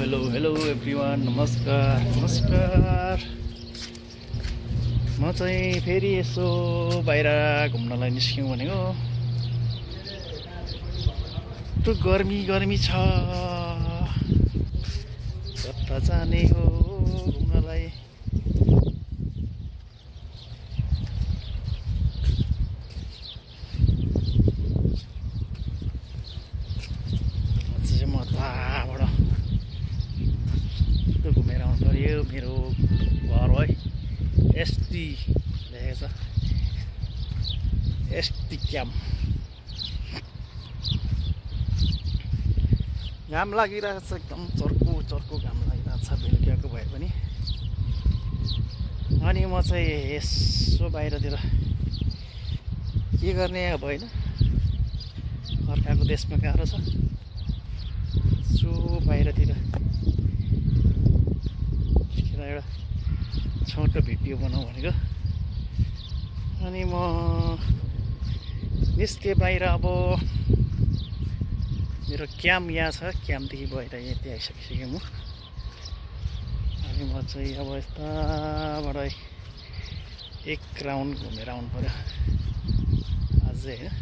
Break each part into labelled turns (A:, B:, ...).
A: Hello everyone, नमस्कार। म चाहिँ फेरि यसो बाहिर घुम्नलाई निस्क्यौँ भनेको। त्यो गर्मी छ, कता जाने हो घुम्नलाई। म ताबाट घुमेर आउनु पर्यो। मेरो घर है एसटी लेखेको छ, एसटी क्याम्प। घाम लागिरहेको छ, एकदम चर्को घाम लागिरहेको छ बेलुकाको भए पनि। अनि म चाहिँ यसो बाहिरतिर के गर्ने अब होइन, अर्काको देशमा गाह्रो छ। यसो बाहिरतिर एउटा छोटो भिडियो बनाऊ भनेको। अनि म निस्केँ बाहिर। अब मेरो क्याम्प यहाँ छ, क्याम्पदेखि बाहिर यति आइसकिसकेँ म। अनि म चाहिँ अब यताबाट एक राउन्ड घुमेर आउनु पर्यो अझै होइन।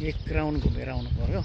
A: एक राउन्ड घुमेर आउनु पर्यो।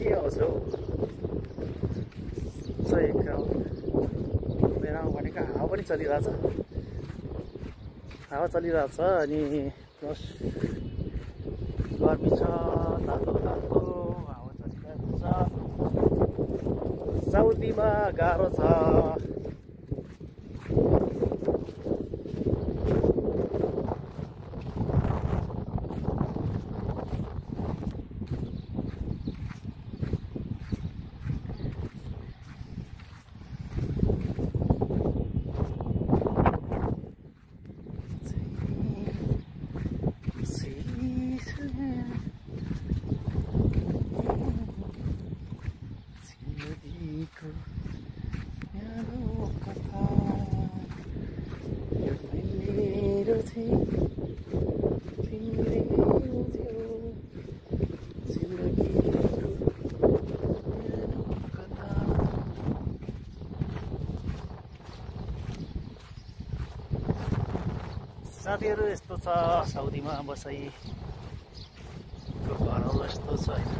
A: के आउँछ हौ, एक राउन्ड घुमेर आउँ भनेको। हावा पनि चलिरहेछ, अनि प्लस गर्मी छ, तातो हावा चलिरहेको छ। साउदीमा गाह्रो छ। साथीहरू यस्तो छ साउदीमा बसाइको घरहरू यस्तो छ होइन।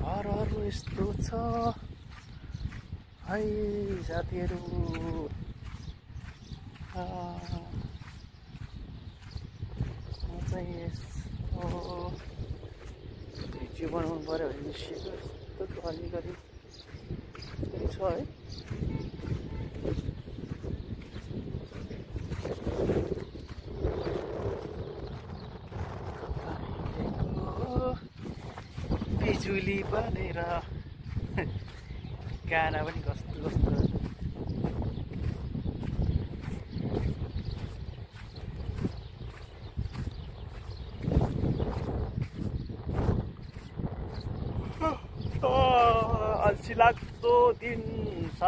A: घरहरू यस्तो छ है साथीहरू। भिडियो बनाउनु पर्यो भने निस्केको यस्तो अलिकति छ है। बिजुली बनेर गाना पनि कस्तो अल्छी लाग्दो दिन छ।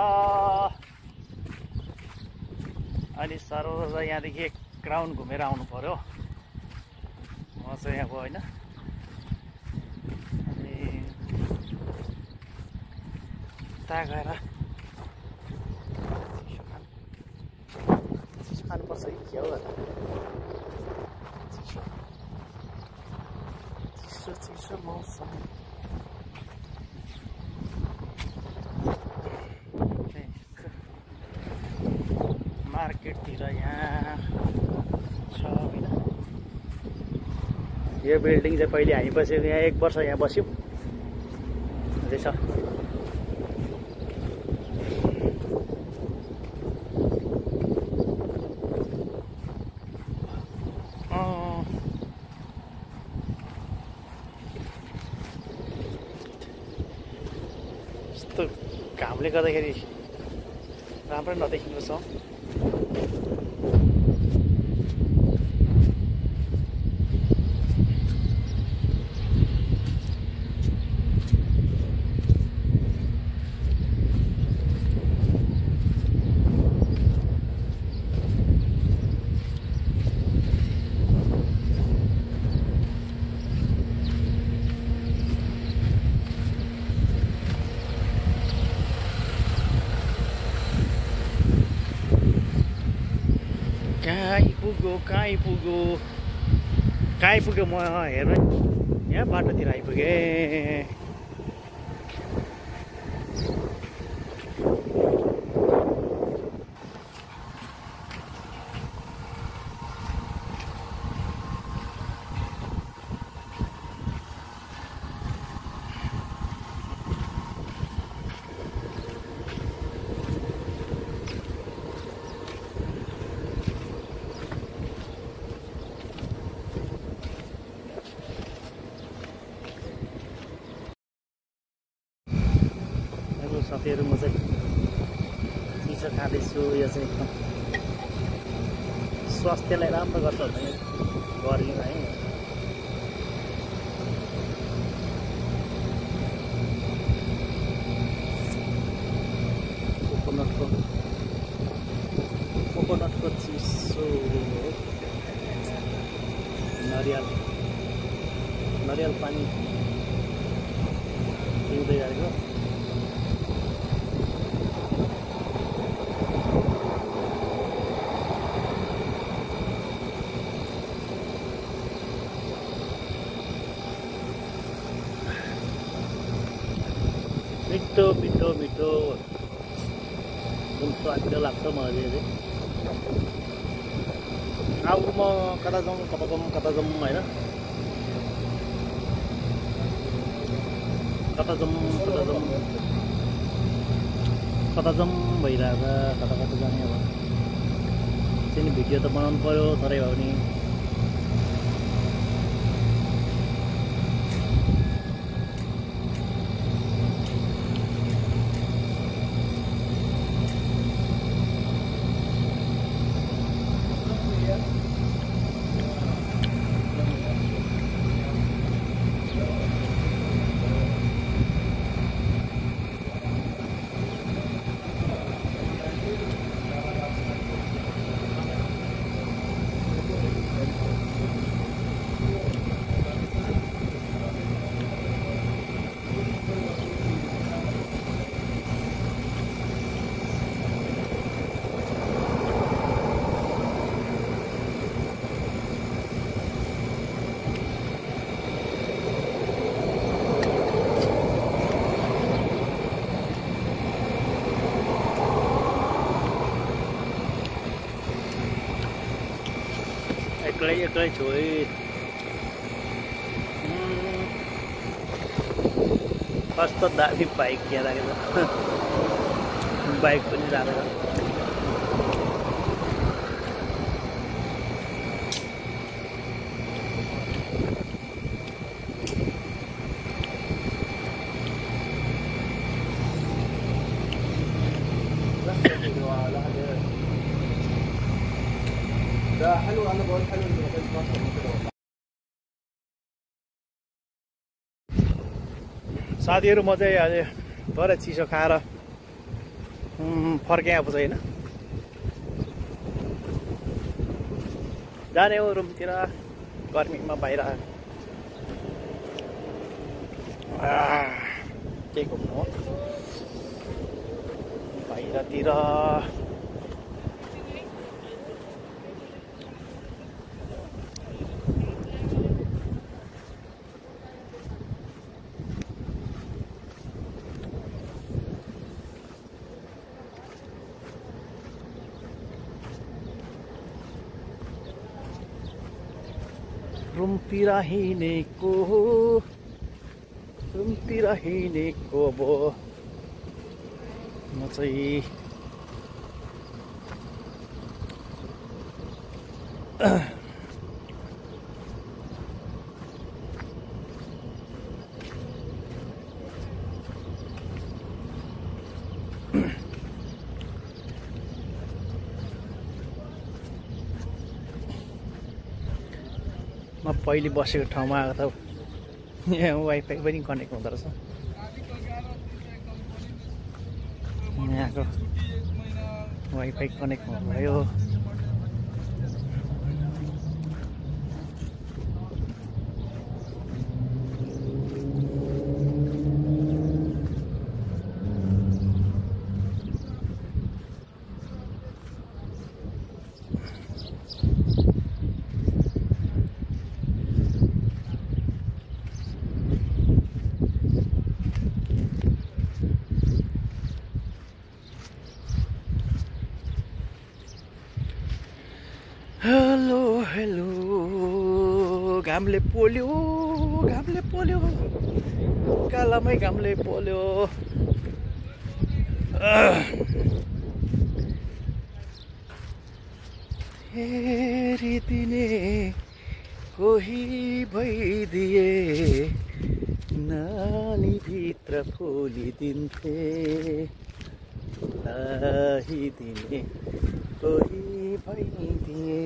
A: अनि साह्रो यहाँदेखि एक राउन्ड घुमेर आउनु पर्यो म चाहिँ अब होइन। अनि उता गएर चिसो खानुपर्छ कि के हो, चिसो मौसम। मार्केटतिर यहाँ छ होइन। यो बिल्डिङ चाहिँ पहिले हामी बसेको, यहाँ 1 वर्ष यहाँ बस्यौँ अझै छ। यस्तो घामले गर्दाखेरि राम्रै नदेखिनु छ। कहाँ आइपुग्यो म हेर्नु यहाँ बाटोतिर आइपुगेँ। साथीहरू म चाहिँ चिसो खाँदैछु। यो चाहिँ एकदम स्वास्थ्यलाई राम्रो गर्छ भने गरियो है। कोकोनटको चिसो नरियल पानी पिउँदै गरेको। मिठो मिठो मिठो एकदम स्वादिलो लाग्छ मलाई चाहिँ। अब म कता जाउँ होइन कता जाउँ भइरहेछ। कता जाने अब चाहिँ भिडियो त बनाउनु पर्यो तरै भए पनि। एक्लै छु है। कस्तो दामी बाइक खेलाएको छ। बाइक पनि जाँदैन। साथीहरू म चाहिँ अहिले थोरै चिसो खाएर फर्केँ अब चाहिँ होइन। जाने हो रुमतिर गर्मीमा बाहिर के घुम्नु हो बाहिरतिर। रुमतिर हिँडेको अब म चाहिँ पहिले बसेको ठाउँमा आएको त यहाँ वाइफाई पनि कनेक्ट हुँदो रहेछ। यहाँको वाइफाई कनेक्ट हुनुभयो। हेलो हेलो घामले पोल्यो कालामै घामले पोल्यो। हेरिदिने कोही भइदिए नानीभित्र फुलिदिन्थे लाहिदिने कोही भइदिए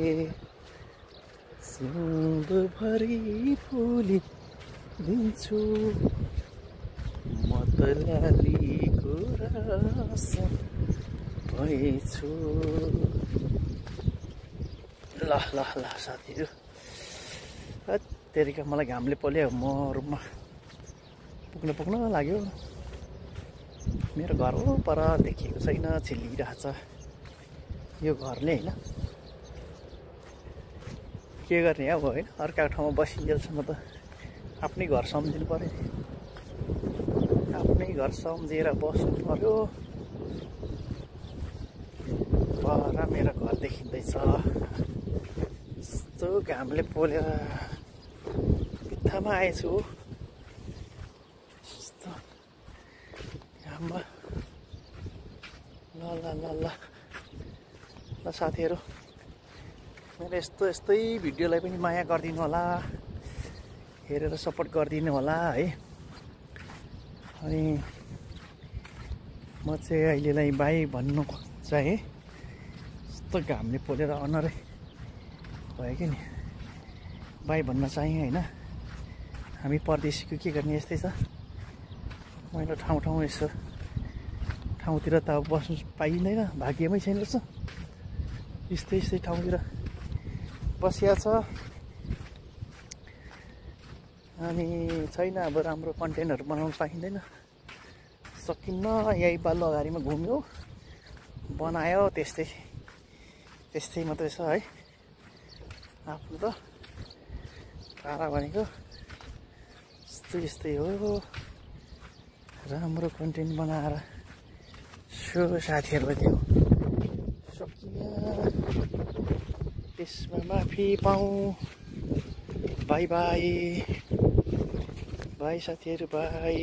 A: सिउँदोभरि फुलिदिन्छु म त लालीको रस भएछु। ल ल ल साथीहरू तेरिका मलाई घामले पोल्यो। म रुममा पुग्न लाग्यो। मेरो घर हो पर देखिएको छैन, छिल्लिरहेछ यो घरले होइन। के गर्ने अब होइन, अर्काको ठाउँमा बसिन्जेलसम्म त आफ्नै घर सम्झिनु पर्यो। आफ्नै घर सम्झेर बस्नु पर्यो। पर मेरो घर देखिँदैछ। यस्तो घामले पोलेर बित्थामा आएछु। यस्तो घाममा ल ल ल ल ल साथीहरू मेरो यस्तै भिडियोलाई पनि माया गरिदिनु होला, हेरेर सपोर्ट गरिदिनु होला है। अनि म चाहिँ अहिलेलाई बाई भन्नु चाहे। यस्तो घामले पोलेर अनुहारै भयो कि नि, बाई भन्न चाहेँ होइन। हामी परदेशीको के गर्ने, यस्तै छ। मैले ठाउँ यसो ठाउँतिर त अब बस्नु पाइँदैन, भाग्यमै छैन रहेछ। यस्तै ठाउँतिर बसिया छ। अनि छैन अब राम्रो कन्टेन्टहरू बनाउनु पाइँदैन, सकिन्न। यही बाल्लो अगाडिमा घुम्यो बनायो, त्यस्तै मात्रै छ है। आफ्नो त टाढा भनेको यस्तै हो। राम्रो कन्टेन्ट बनाएर सो साथीहरूलाई त्यो सकिया त्यसमा माफी पाऊँ। बाई बाई साथीहरू, बाई।